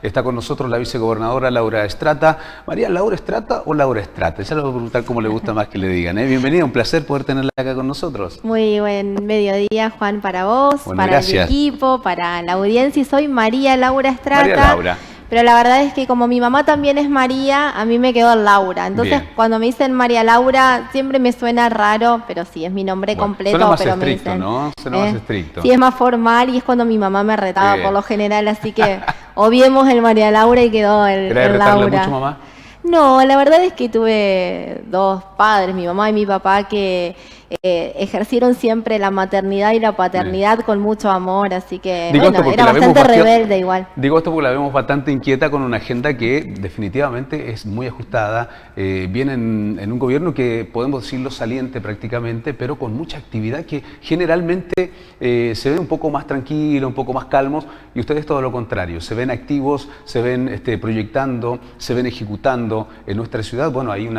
Está con nosotros la vicegobernadora Laura Estrata. María, ¿Laura Estrata o Laura Estrata? Ya le voy a preguntar cómo le gusta más que le digan. Bienvenida, un placer poder tenerla acá con nosotros. Muy buen mediodía, Juan, para vos, Bueno, para gracias. el equipo, para la audiencia. Y soy María Laura Estrata. María Laura. Pero la verdad es que como mi mamá también es María, a mí me quedó Laura. Entonces, Bien. cuando me dicen María Laura, siempre me suena raro, pero sí, es mi nombre completo. Suena más pero estricto, me dicen, ¿no? Suena más estricto. Sí, es más formal y es cuando mi mamá me retaba por lo general, así que obviemos el María Laura y quedó el retarle Laura. mucho, mamá? No, la verdad es que tuve dos padres, mi mamá y mi papá, que ejercieron siempre la maternidad y la paternidad con mucho amor, así que bueno, era bastante rebelde igual. Digo esto porque la vemos bastante inquieta con una agenda que definitivamente es muy ajustada. Viene en un gobierno que podemos decirlo saliente prácticamente, pero con mucha actividad que generalmente se ve un poco más tranquilo, un poco más calmos, y ustedes todo lo contrario, se ven activos, se ven proyectando, se ven ejecutando. En nuestra ciudad, bueno, hay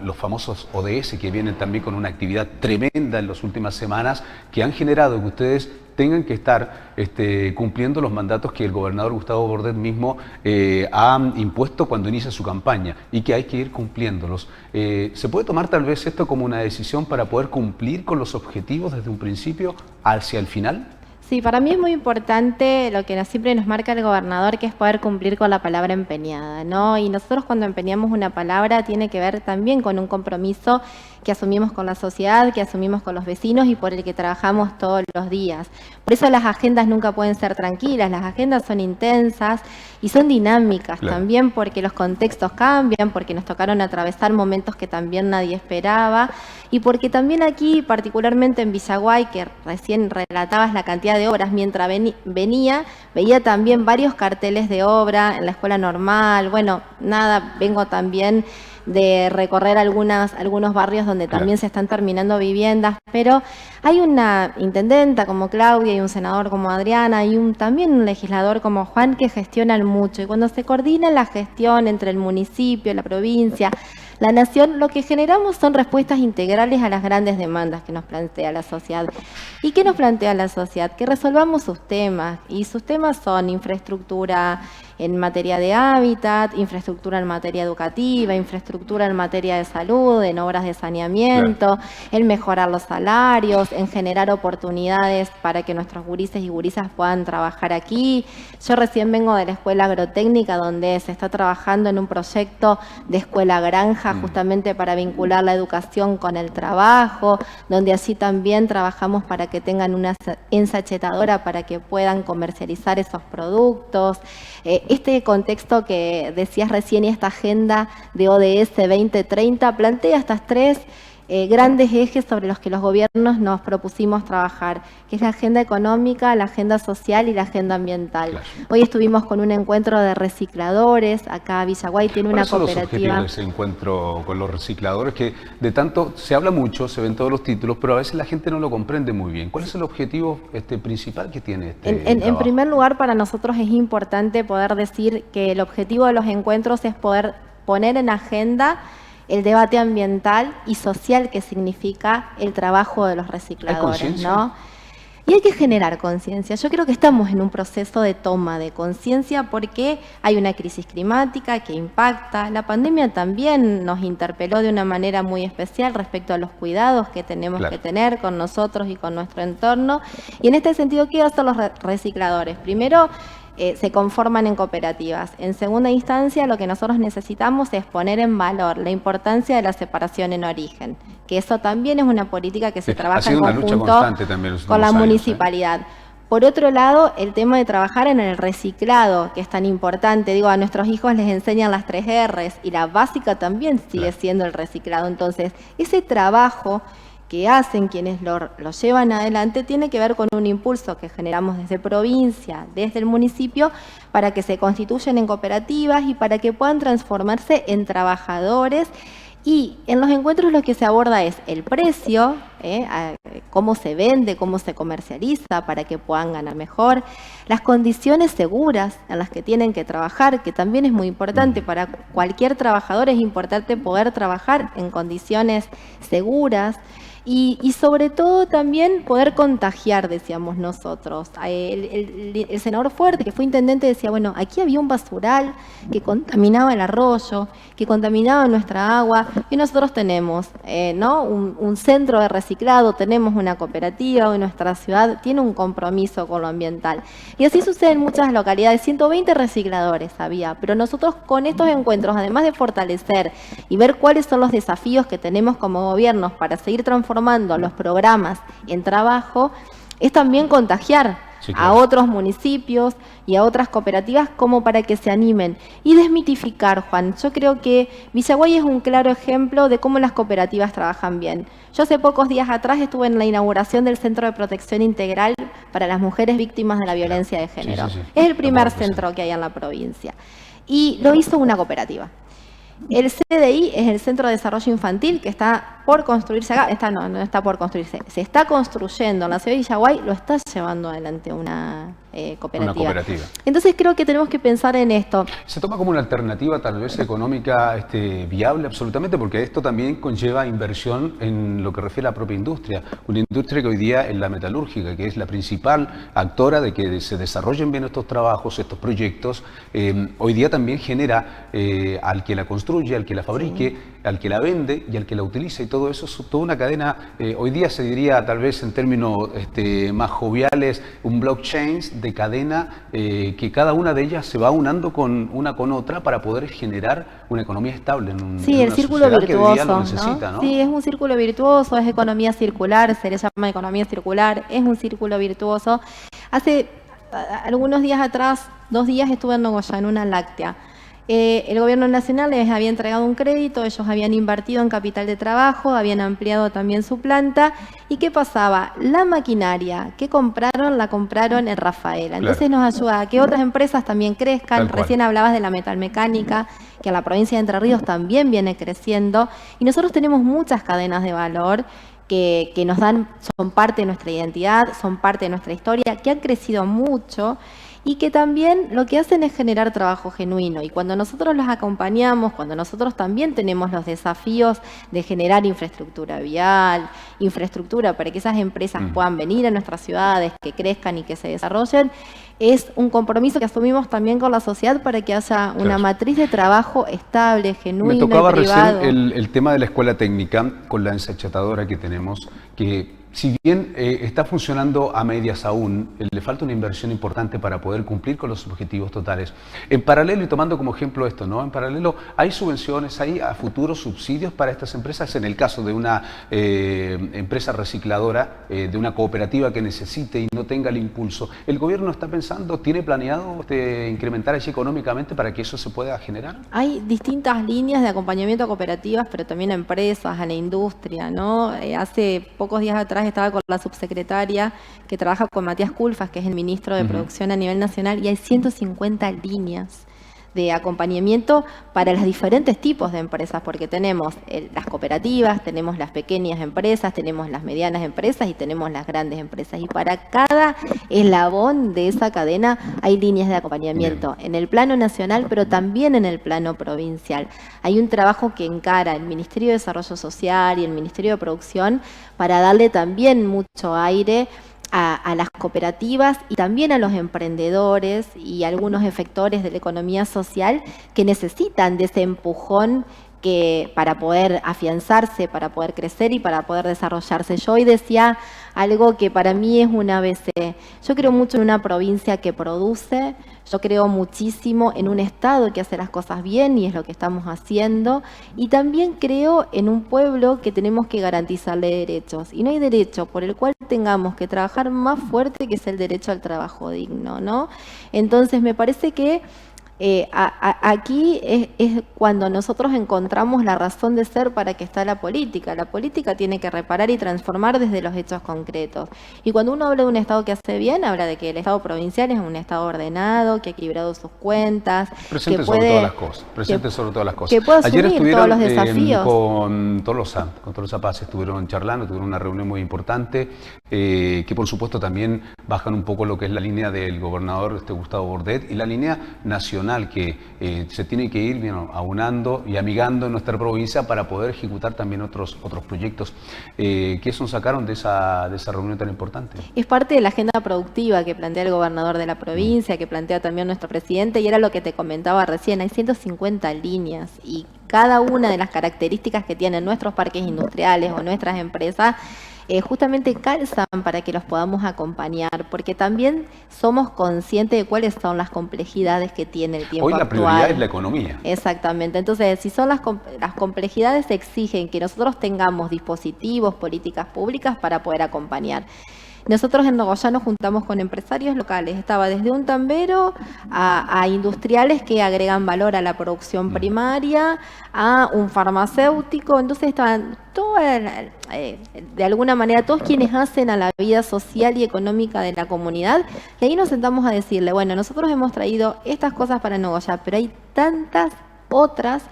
los famosos ODS que vienen también con una actividad tremenda en las últimas semanas que han generado que ustedes tengan que estar cumpliendo los mandatos que el gobernador Gustavo Bordet mismo ha impuesto cuando inicia su campaña y que hay que ir cumpliéndolos. ¿Se puede tomar tal vez esto como una decisión para poder cumplir con los objetivos desde un principio hacia el final? Sí, para mí es muy importante lo que siempre nos marca el gobernador, que es poder cumplir con la palabra empeñada, ¿no? Y nosotros cuando empeñamos una palabra tiene que ver también con un compromiso que asumimos con la sociedad, que asumimos con los vecinos y por el que trabajamos todos los días. Por eso las agendas nunca pueden ser tranquilas, las agendas son intensas y son dinámicas también, porque los contextos cambian, porque nos tocaron atravesar momentos que también nadie esperaba y porque también aquí, particularmente en Villaguay, que recién relatabas la cantidad de obras, mientras veía también varios carteles de obra en la escuela normal. Bueno, nada, vengo también de recorrer algunos barrios donde también se están terminando viviendas, pero hay una intendenta como Claudia y un senador como Adriana y también un legislador como Juan que gestionan mucho, y cuando se coordina la gestión entre el municipio, la provincia, la nación, lo que generamos son respuestas integrales a las grandes demandas que nos plantea la sociedad. ¿Y qué nos plantea la sociedad? Que resolvamos sus temas, y sus temas son infraestructura en materia de hábitat, infraestructura en materia educativa, infraestructura en materia de salud, en obras de saneamiento, en mejorar los salarios, en generar oportunidades para que nuestros gurises y gurisas puedan trabajar aquí. Yo recién vengo de la escuela agrotécnica, donde se está trabajando en un proyecto de escuela granja justamente para vincular la educación con el trabajo, donde así también trabajamos para que tengan una ensachetadora para que puedan comercializar esos productos. Este contexto que decías recién y esta agenda de ODS 2030 plantea estas tres grandes ejes sobre los que los gobiernos nos propusimos trabajar, que es la agenda económica, la agenda social y la agenda ambiental. Hoy estuvimos con un encuentro de recicladores, acá Villaguay tiene una cooperativa. ¿Cuáles son los objetivos de ese encuentro con los recicladores? Que de tanto se habla mucho, se ven todos los títulos, pero a veces la gente no lo comprende muy bien. ¿Cuál es el objetivo principal que tiene En primer lugar, para nosotros es importante poder decir que el objetivo de los encuentros es poder poner en agenda el debate ambiental y social que significa el trabajo de los recicladores, ¿no? Y hay que generar conciencia. Yo creo que estamos en un proceso de toma de conciencia porque hay una crisis climática que impacta. La pandemia también nos interpeló de una manera muy especial respecto a los cuidados que tenemos que tener con nosotros y con nuestro entorno. Y en este sentido, ¿qué hacen los recicladores? Primero, se conforman en cooperativas. En segunda instancia, lo que nosotros necesitamos es poner en valor la importancia de la separación en origen, que eso también es una política que se trabaja en conjunto con la municipalidad. Por otro lado, el tema de trabajar en el reciclado, que es tan importante. Digo, a nuestros hijos les enseñan las 3 R's y la básica también sigue siendo el reciclado. Entonces, ese trabajo que hacen quienes lo llevan adelante tiene que ver con un impulso que generamos desde provincia, desde el municipio, para que se constituyan en cooperativas y para que puedan transformarse en trabajadores. Y en los encuentros lo que se aborda es el precio, cómo se vende, cómo se comercializa para que puedan ganar mejor, las condiciones seguras en las que tienen que trabajar, que también es muy importante. Para cualquier trabajador es importante poder trabajar en condiciones seguras. Y sobre todo también poder contagiar, decíamos nosotros. El senador Fuerte, que fue intendente, decía, bueno, aquí había un basural que contaminaba el arroyo, que contaminaba nuestra agua, y nosotros tenemos ¿no? un centro de reciclado, tenemos una cooperativa, y nuestra ciudad tiene un compromiso con lo ambiental. Y así sucede en muchas localidades, 120 recicladores había, pero nosotros con estos encuentros, además de fortalecer y ver cuáles son los desafíos que tenemos como gobiernos para seguir transformando los programas en trabajo, es también contagiar a otros municipios y a otras cooperativas como para que se animen. Y desmitificar, Juan. Yo creo que Villaguay es un claro ejemplo de cómo las cooperativas trabajan bien. Yo hace pocos días atrás estuve en la inauguración del Centro de Protección Integral para las mujeres víctimas de la violencia de género. Es el primer centro que hay en la provincia. Y lo hizo una cooperativa. El CDI es el Centro de Desarrollo Infantil, que está por construirse acá. No está por construirse, se está construyendo en la ciudad de Villaguay, lo está llevando adelante una cooperativa. Entonces creo que tenemos que pensar en esto. ¿Se toma como una alternativa tal vez económica viable? Absolutamente, porque esto también conlleva inversión en lo que refiere a la propia industria. Una industria que hoy día es la metalúrgica, que es la principal actora de que se desarrollen bien estos trabajos, estos proyectos. Hoy día también genera al que la construye, al que la fabrique, al que la vende y al que la utiliza, y todo eso es toda una cadena. Hoy día se diría, tal vez en términos más joviales, un blockchain de cadena que cada una de ellas se va unando una con otra para poder generar una economía estable en el una círculo virtuoso, que hoy día lo necesita, ¿no? Sí, es un círculo virtuoso, es economía circular, se le llama economía circular, es un círculo virtuoso. Hace algunos días atrás, 2 días, estuve en Nogoyá, en una láctea. El gobierno nacional les había entregado un crédito, ellos habían invertido en capital de trabajo, habían ampliado también su planta. ¿Y qué pasaba? La maquinaria que compraron, la compraron en Rafaela. Entonces nos ayuda a que otras empresas también crezcan. Recién hablabas de la metalmecánica, que en la provincia de Entre Ríos también viene creciendo. Y nosotros tenemos muchas cadenas de valor que nos son parte de nuestra identidad, son parte de nuestra historia, que han crecido mucho y que también lo que hacen es generar trabajo genuino. Y cuando nosotros los acompañamos, cuando nosotros también tenemos los desafíos de generar infraestructura vial, infraestructura para que esas empresas puedan venir a nuestras ciudades, que crezcan y que se desarrollen, es un compromiso que asumimos también con la sociedad para que haya una matriz de trabajo estable, genuina y privado. Me tocaba recién el tema de la escuela técnica con la ensachetadora que tenemos, que si bien está funcionando a medias aún, le falta una inversión importante para poder cumplir con los objetivos totales. En paralelo, y tomando como ejemplo esto, ¿no? En paralelo, ¿hay subvenciones, hay a futuro subsidios para estas empresas? En el caso de una empresa recicladora, de una cooperativa que necesite y no tenga el impulso, ¿el gobierno está pensando, tiene planeado incrementar allí económicamente para que eso se pueda generar? Hay distintas líneas de acompañamiento a cooperativas, pero también a empresas, a la industria, ¿no? Hace pocos días atrás estaba con la subsecretaria que trabaja con Matías Culfas, que es el ministro de Producción a nivel nacional, y hay 150 líneas de acompañamiento para los diferentes tipos de empresas, porque tenemos las cooperativas, tenemos las pequeñas empresas, tenemos las medianas empresas y tenemos las grandes empresas. Y para cada eslabón de esa cadena hay líneas de acompañamiento en el plano nacional, pero también en el plano provincial. Hay un trabajo que encara el Ministerio de Desarrollo Social y el Ministerio de Producción para darle también mucho aire a las cooperativas y también a los emprendedores y algunos efectores de la economía social que necesitan de ese empujón para poder afianzarse, para poder crecer y para poder desarrollarse. Yo hoy decía algo que para mí es un ABC. Yo creo mucho en una provincia que produce, yo creo muchísimo en un Estado que hace las cosas bien y es lo que estamos haciendo, y también creo en un pueblo que tenemos que garantizarle derechos. Y no hay derecho por el cual tengamos que trabajar más fuerte que es el derecho al trabajo digno, ¿no? Entonces me parece que aquí es cuando nosotros encontramos la razón de ser para que está la política. La política tiene que reparar y transformar desde los hechos concretos. Y cuando uno habla de un Estado que hace bien, habla de que el Estado provincial es un Estado ordenado, que ha equilibrado sus cuentas, presente sobre todas las cosas. Que puede asumir todos los desafíos. Con Tolosa Paz estuvieron charlando, tuvieron una reunión muy importante. que por supuesto también bajan un poco lo que es la línea del gobernador Gustavo Bordet y la línea nacional que se tiene que ir aunando y amigando en nuestra provincia para poder ejecutar también otros proyectos. ¿Qué eso sacaron de esa reunión tan importante? Es parte de la agenda productiva que plantea el gobernador de la provincia, que plantea también nuestro presidente, y era lo que te comentaba recién, hay 150 líneas y cada una de las características que tienen nuestros parques industriales o nuestras empresas justamente calzan para que los podamos acompañar, porque también somos conscientes de cuáles son las complejidades que tiene el tiempo actual. Hoy la prioridad es la economía. Exactamente. Entonces, si son las complejidades exigen que nosotros tengamos dispositivos, políticas públicas para poder acompañar. Nosotros en Nogoyá nos juntamos con empresarios locales, estaba desde un tambero a industriales que agregan valor a la producción primaria, a un farmacéutico, entonces estaban de alguna manera todos quienes hacen a la vida social y económica de la comunidad, y ahí nos sentamos a decirle, bueno, nosotros hemos traído estas cosas para Nogoyá, pero hay tantas otras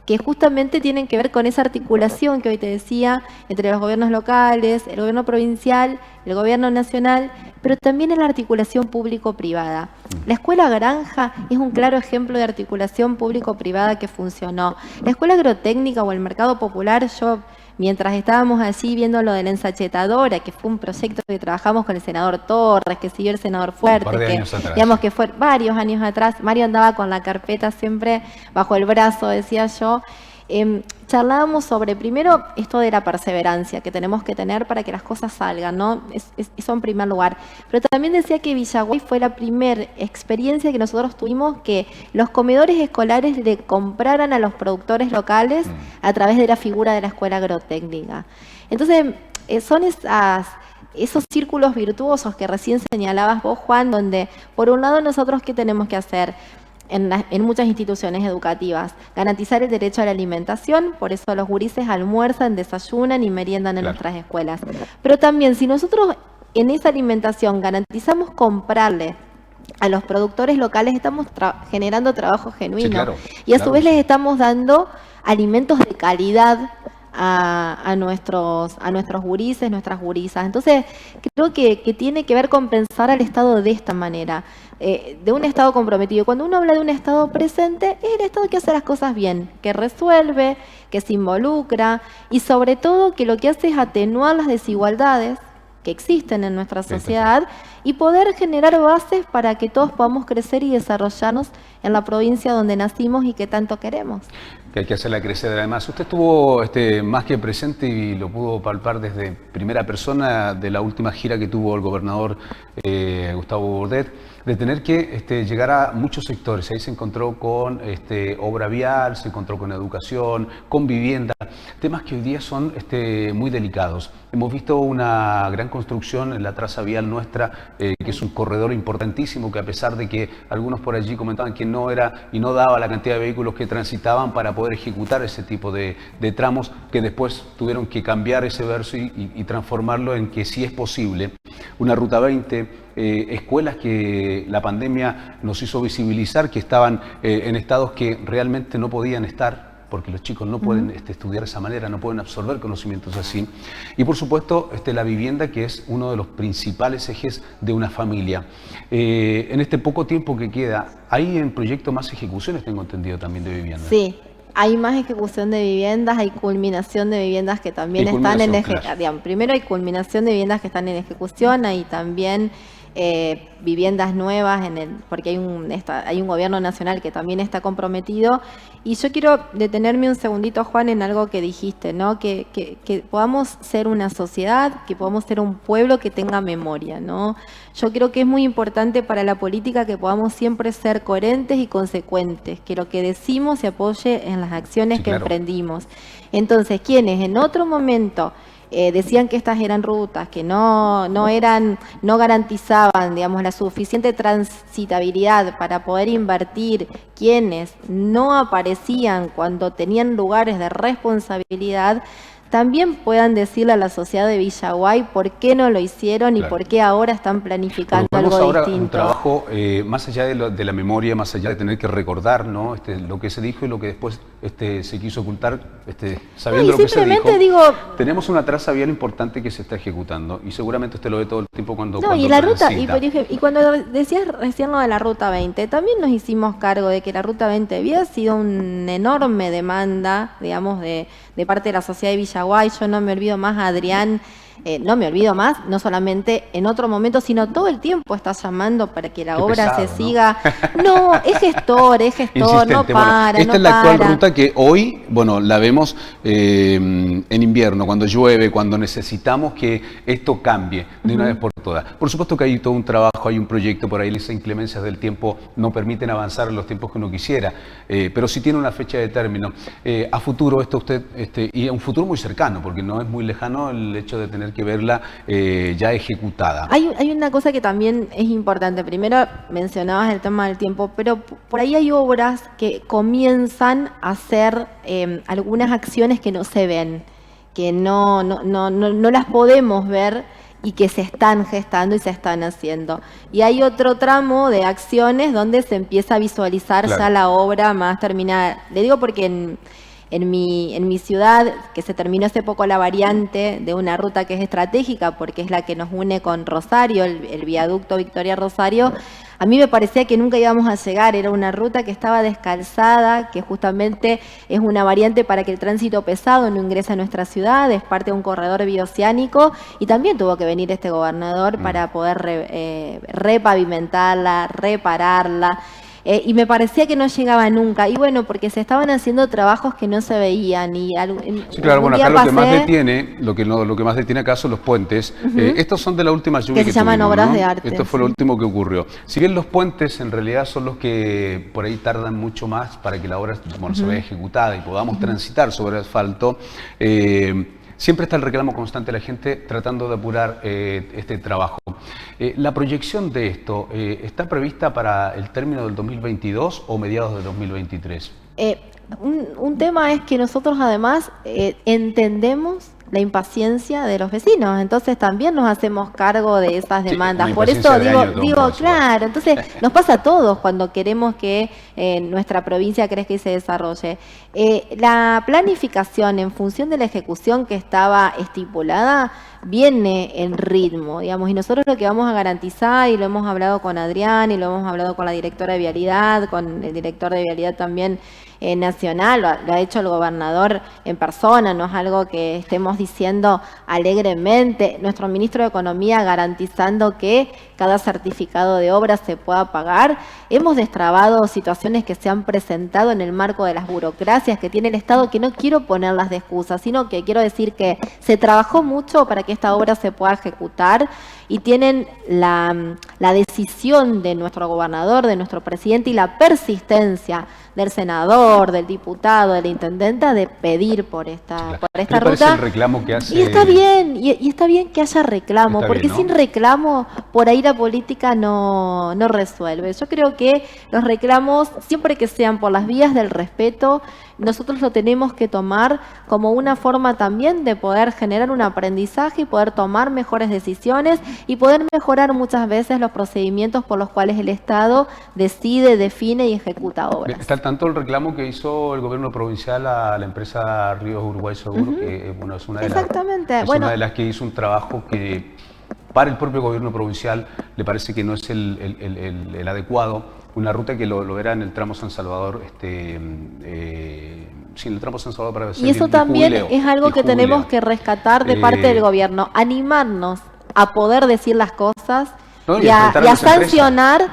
que justamente tienen que ver con esa articulación que hoy te decía entre los gobiernos locales, el gobierno provincial, el gobierno nacional, pero también en la articulación público-privada. La escuela granja es un claro ejemplo de articulación público-privada que funcionó. La escuela agrotécnica o el mercado popular, mientras estábamos allí viendo lo de la ensachetadora, que fue un proyecto que trabajamos con el senador Torres, que siguió el senador Fuerte, digamos que fue varios años atrás, Mario andaba con la carpeta siempre bajo el brazo, decía yo, charlábamos sobre, primero, esto de la perseverancia que tenemos que tener para que las cosas salgan, ¿no? Eso en primer lugar. Pero también decía que Villaguay fue la primera experiencia que nosotros tuvimos que los comedores escolares le compraran a los productores locales a través de la figura de la escuela agrotécnica. Entonces, son esos círculos virtuosos que recién señalabas vos, Juan, donde por un lado nosotros, ¿qué tenemos que hacer? En muchas instituciones educativas, garantizar el derecho a la alimentación, por eso los gurises almuerzan, desayunan y meriendan en nuestras escuelas. Pero también, si nosotros en esa alimentación garantizamos comprarle a los productores locales, estamos generando trabajo genuino, y a su vez les estamos dando alimentos de calidad a nuestros gurises, nuestras gurisas. Entonces, creo que tiene que ver con pensar al Estado de esta manera, de un Estado comprometido. Cuando uno habla de un Estado presente, es el Estado que hace las cosas bien, que resuelve, que se involucra y sobre todo que lo que hace es atenuar las desigualdades que existen en nuestra sociedad y poder generar bases para que todos podamos crecer y desarrollarnos en la provincia donde nacimos y que tanto queremos. Que hay que hacerla crecer. Además, usted estuvo más que presente y lo pudo palpar desde primera persona de la última gira que tuvo el gobernador Gustavo Bordet, de tener que llegar a muchos sectores. Ahí se encontró con obra vial, se encontró con educación, con vivienda, temas que hoy día son muy delicados. Hemos visto una gran construcción en la traza vial nuestra, que es un corredor importantísimo, que a pesar de que algunos por allí comentaban que no era y no daba la cantidad de vehículos que transitaban para poder ejecutar ese tipo de tramos, que después tuvieron que cambiar ese verso y transformarlo en que sí es posible. Una ruta 20, escuelas que la pandemia nos hizo visibilizar que estaban en estados que realmente no podían estar, porque los chicos no pueden estudiar de esa manera, no pueden absorber conocimientos así. Y por supuesto la vivienda, que es uno de los principales ejes de una familia. En este poco tiempo que queda, hay en proyecto más ejecuciones, tengo entendido, también de vivienda. Sí, hay más ejecución de viviendas, hay culminación de viviendas que también están en ejecución. Primero hay culminación de viviendas que están en ejecución, hay también viviendas nuevas, porque hay un gobierno nacional que también está comprometido. Y yo quiero detenerme un segundito, Juan, en algo que dijiste, ¿no? Que podamos ser una sociedad, que podamos ser un pueblo que tenga memoria, ¿no? Yo creo que es muy importante para la política que podamos siempre ser coherentes y consecuentes, que lo que decimos se apoye en las acciones que emprendimos. Entonces, quienes en otro momento decían que estas eran rutas que no garantizaban, digamos, la suficiente transitabilidad para poder invertir, quienes no aparecían cuando tenían lugares de responsabilidad, también puedan decirle a la sociedad de Villaguay por qué no lo hicieron y por qué ahora están planificando algo ahora distinto. Un trabajo más allá de la memoria, más allá de tener que recordar, ¿no? Lo que se dijo y lo que después se quiso ocultar, sabiendo lo que se dijo. Tenemos una traza vial importante que se está ejecutando y seguramente usted lo ve todo el tiempo cuando y la ruta, y cuando decías recién lo de la Ruta 20, también nos hicimos cargo de que la Ruta 20 había sido una enorme demanda, digamos, de parte de la sociedad de Villaguay. Yo no me olvido más, Adrián, no solamente en otro momento, sino todo el tiempo está llamando para que la obra se siga. No, es gestor, no para. Esta es la actual ruta que hoy, la vemos en invierno, cuando llueve, cuando necesitamos que esto cambie de una vez por todas. Por supuesto que hay todo un trabajo, hay un proyecto por ahí, las inclemencias del tiempo no permiten avanzar en los tiempos que uno quisiera, pero sí tiene una fecha de término. A futuro, y a un futuro muy cercano, porque no es muy lejano el hecho de tener que verla ya ejecutada. Hay una cosa que también es importante. Primero mencionabas el tema del tiempo, pero por ahí hay obras que comienzan a hacer algunas acciones que no se ven, que no las podemos ver y que se están gestando y se están haciendo. Y hay otro tramo de acciones donde se empieza a visualizar ya la obra más terminada. Le digo porque en mi ciudad, que se terminó hace poco la variante de una ruta que es estratégica porque es la que nos une con Rosario, el viaducto Victoria Rosario, a mí me parecía que nunca íbamos a llegar. Era una ruta que estaba descalzada, que justamente es una variante para que el tránsito pesado no ingrese a nuestra ciudad, es parte de un corredor bioceánico, y también tuvo que venir este gobernador para poder repavimentarla, repararla. Y me parecía que no llegaba nunca. Y bueno, porque se estaban haciendo trabajos que no se veían. Y sí, claro, acá lo que más detiene, lo que más detiene acá son los puentes. Estos son de la última lluvia que se llaman obras de arte. Esto fue lo último que ocurrió. Si bien los puentes en realidad son los que por ahí tardan mucho más para que la obra se vea ejecutada y podamos transitar sobre el asfalto, siempre está el reclamo constante de la gente tratando de apurar este trabajo. ¿La proyección de esto está prevista para el término del 2022 o mediados de 2023? Un tema es que nosotros además entendemos la impaciencia de los vecinos, entonces también nos hacemos cargo de esas demandas. Sí, por eso digo, claro, entonces nos pasa a todos cuando queremos que nuestra provincia crezca y se desarrolle. La planificación en función de la ejecución que estaba estipulada viene en ritmo, digamos, y nosotros lo que vamos a garantizar, y lo hemos hablado con Adrián, y lo hemos hablado con la directora de Vialidad, con el director de Vialidad también nacional, lo ha hecho el gobernador en persona, no es algo que estemos diciendo alegremente. Nuestro ministro de Economía garantizando que cada certificado de obra se pueda pagar. Hemos destrabado situaciones que se han presentado en el marco de las burocracias que tiene el Estado, que no quiero ponerlas de excusa, sino que quiero decir que se trabajó mucho para que esta obra se pueda ejecutar, y tienen la decisión de nuestro gobernador, de nuestro presidente, y la persistencia del senador, del diputado, del intendente de pedir por esta ruta. El reclamo que hace... Y está bien, y está bien que haya reclamo, porque bien, ¿no? Sin reclamo, por ahí la política no resuelve. Yo creo que los reclamos, siempre que sean por las vías del respeto, nosotros lo tenemos que tomar como una forma también de poder generar un aprendizaje y poder tomar mejores decisiones y poder mejorar muchas veces los procedimientos por los cuales el Estado decide, define y ejecuta obras. Está al tanto el reclamo que hizo el gobierno provincial a la empresa Ríos Uruguay Seguro, que es una de las que hizo un trabajo que para el propio gobierno provincial le parece que no es el adecuado. Una ruta que lo era en el tramo San Salvador, en el tramo San Salvador para y eso también es algo que tenemos que rescatar de parte del gobierno, animarnos a poder decir las cosas y a sancionar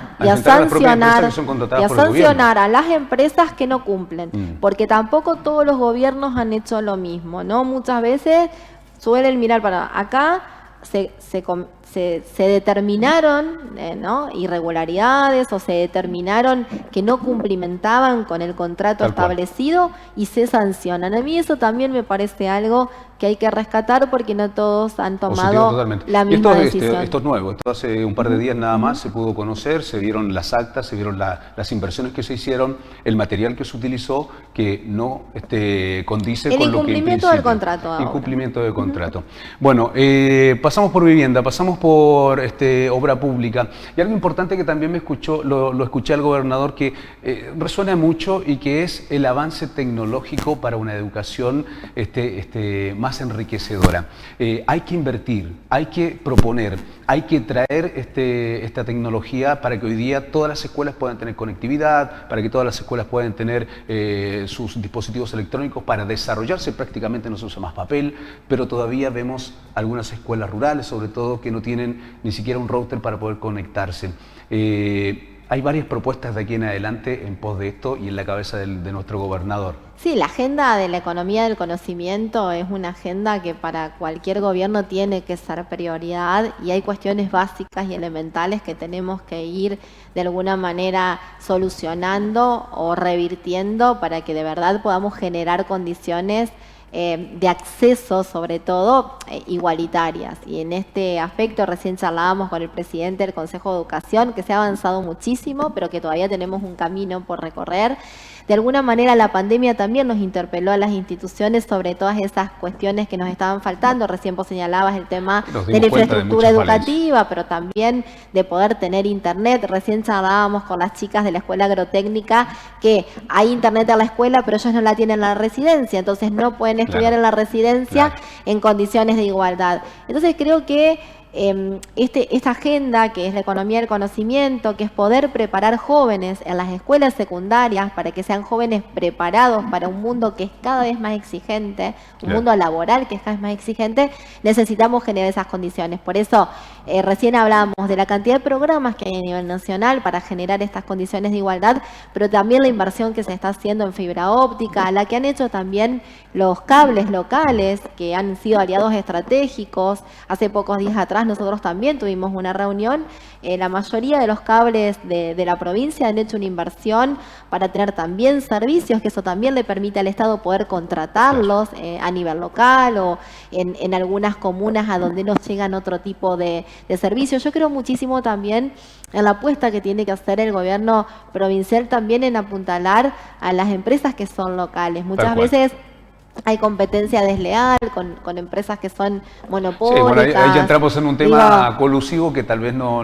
a las empresas que no cumplen, porque tampoco todos los gobiernos han hecho lo mismo, ¿no? Muchas veces suelen mirar para acá. se determinaron ¿no? irregularidades o se determinaron que no cumplimentaban con el contrato establecido y se sancionan. A mí eso también me parece algo que hay que rescatar porque no todos han tomado la misma decisión. Esto es nuevo, esto hace un par de días nada más se pudo conocer, se vieron las actas, se vieron las inversiones que se hicieron, el material que se utilizó que no condice con lo que en incumplimiento del contrato ahora. Incumplimiento del contrato. Bueno, pasamos por vivienda, pasamos por obra pública y algo importante que también lo escuché al gobernador que resuena mucho y que es el avance tecnológico para una educación más enriquecedora. Hay que invertir, hay que proponer, hay que traer esta tecnología para que hoy día todas las escuelas puedan tener conectividad, para que todas las escuelas puedan tener sus dispositivos electrónicos para desarrollarse. Prácticamente no se usa más papel, pero todavía vemos algunas escuelas rurales, sobre todo, que no tienen ni siquiera un router para poder conectarse. Hay varias propuestas de aquí en adelante en pos de esto y en la cabeza de nuestro gobernador. Sí, la agenda de la economía del conocimiento es una agenda que para cualquier gobierno tiene que ser prioridad y hay cuestiones básicas y elementales que tenemos que ir de alguna manera solucionando o revirtiendo para que de verdad podamos generar condiciones de acceso, sobre todo, igualitarias. Y en este aspecto recién charlábamos con el presidente del Consejo de Educación, que se ha avanzado muchísimo, pero que todavía tenemos un camino por recorrer. De alguna manera la pandemia también nos interpeló a las instituciones sobre todas esas cuestiones que nos estaban faltando. Recién vos señalabas el tema de la infraestructura educativa, pero también de poder tener internet. Recién charlábamos con las chicas de la escuela agrotécnica que hay internet en la escuela, pero ellos no la tienen en la residencia, entonces no pueden estudiar en la residencia en condiciones de igualdad. Entonces creo que esta agenda que es la economía del conocimiento, que es poder preparar jóvenes en las escuelas secundarias para que sean jóvenes preparados para un mundo que es cada vez más exigente, un mundo laboral que es cada vez más exigente, necesitamos generar esas condiciones. Por eso recién hablábamos de la cantidad de programas que hay a nivel nacional para generar estas condiciones de igualdad, pero también la inversión que se está haciendo en fibra óptica, la que han hecho también los cables locales que han sido aliados estratégicos. Hace pocos días atrás nosotros también tuvimos una reunión. La mayoría de los cables de la provincia han hecho una inversión para tener también servicios, que eso también le permite al Estado poder contratarlos a nivel local o en algunas comunas a donde nos llegan otro tipo de servicios. Yo creo muchísimo también en la apuesta que tiene que hacer el gobierno provincial también en apuntalar a las empresas que son locales. Muchas veces hay competencia desleal con empresas que son monopólicas. Sí, bueno, ahí ya entramos en un tema colusivo que tal vez no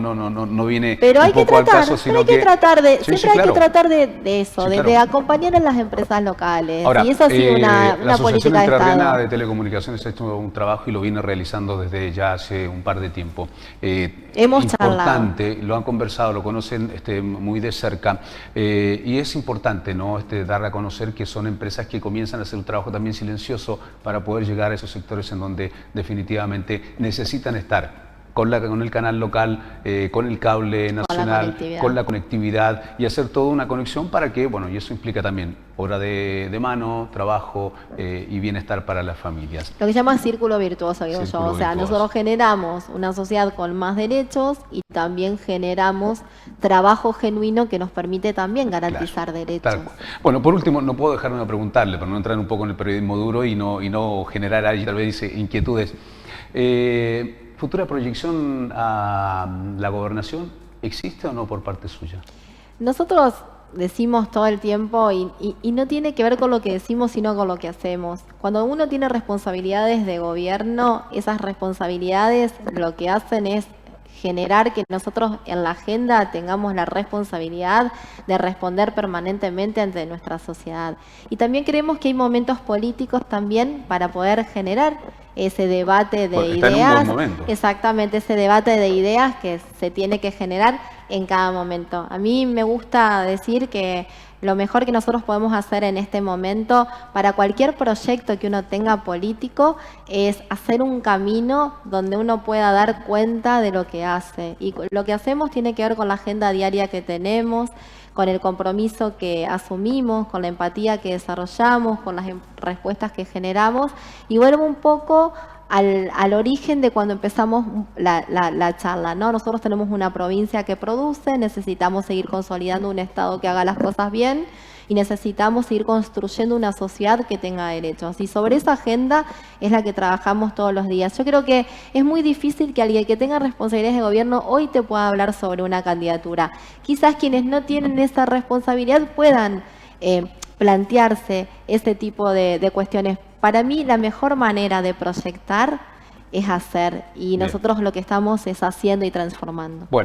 viene un poco al caso, sino hay que tratar de, siempre hay que tratar de eso, de acompañar a las empresas locales. Ahora, y eso sí una la política de Estado. Asociación de Telecomunicaciones ha hecho un trabajo y lo viene realizando desde ya hace un par de tiempo. Hemos importante, charlado. Lo han conversado, lo conocen muy de cerca y es importante, ¿no? Dar a conocer que son empresas que comienzan a hacer un trabajo también silencioso para poder llegar a esos sectores en donde definitivamente necesitan estar con el canal local, con el cable nacional, con la conectividad y hacer toda una conexión para que, bueno, y eso implica también hora de mano, trabajo y bienestar para las familias. Lo que se llama círculo virtuoso, digo yo. O sea, nosotros generamos una sociedad con más derechos y también generamos trabajo genuino que nos permite también garantizar derechos. Bueno, por último, no puedo dejarme de preguntarle, para no entrar un poco en el periodismo duro y no generar ahí tal vez inquietudes. ¿Futura proyección a la gobernación existe o no por parte suya? Nosotros decimos todo el tiempo y no tiene que ver con lo que decimos, sino con lo que hacemos. Cuando uno tiene responsabilidades de gobierno, esas responsabilidades lo que hacen es generar que nosotros en la agenda tengamos la responsabilidad de responder permanentemente ante nuestra sociedad. Y también creemos que hay momentos políticos también para poder generar ese debate de ideas. En un buen momento. Exactamente, ese debate de ideas que se tiene que generar en cada momento. A mí me gusta decir que lo mejor que nosotros podemos hacer en este momento para cualquier proyecto que uno tenga político es hacer un camino donde uno pueda dar cuenta de lo que hace. Y lo que hacemos tiene que ver con la agenda diaria que tenemos, con el compromiso que asumimos, con la empatía que desarrollamos, con las respuestas que generamos. Y vuelvo un poco al origen de cuando empezamos la charla, ¿no? Nosotros tenemos una provincia que produce, necesitamos seguir consolidando un Estado que haga las cosas bien y necesitamos seguir construyendo una sociedad que tenga derechos. Y sobre esa agenda es la que trabajamos todos los días. Yo creo que es muy difícil que alguien que tenga responsabilidades de gobierno hoy te pueda hablar sobre una candidatura. Quizás quienes no tienen esa responsabilidad puedan plantearse este tipo de cuestiones. Para mí la mejor manera de proyectar es hacer y nosotros lo que estamos es haciendo y transformando. Bueno.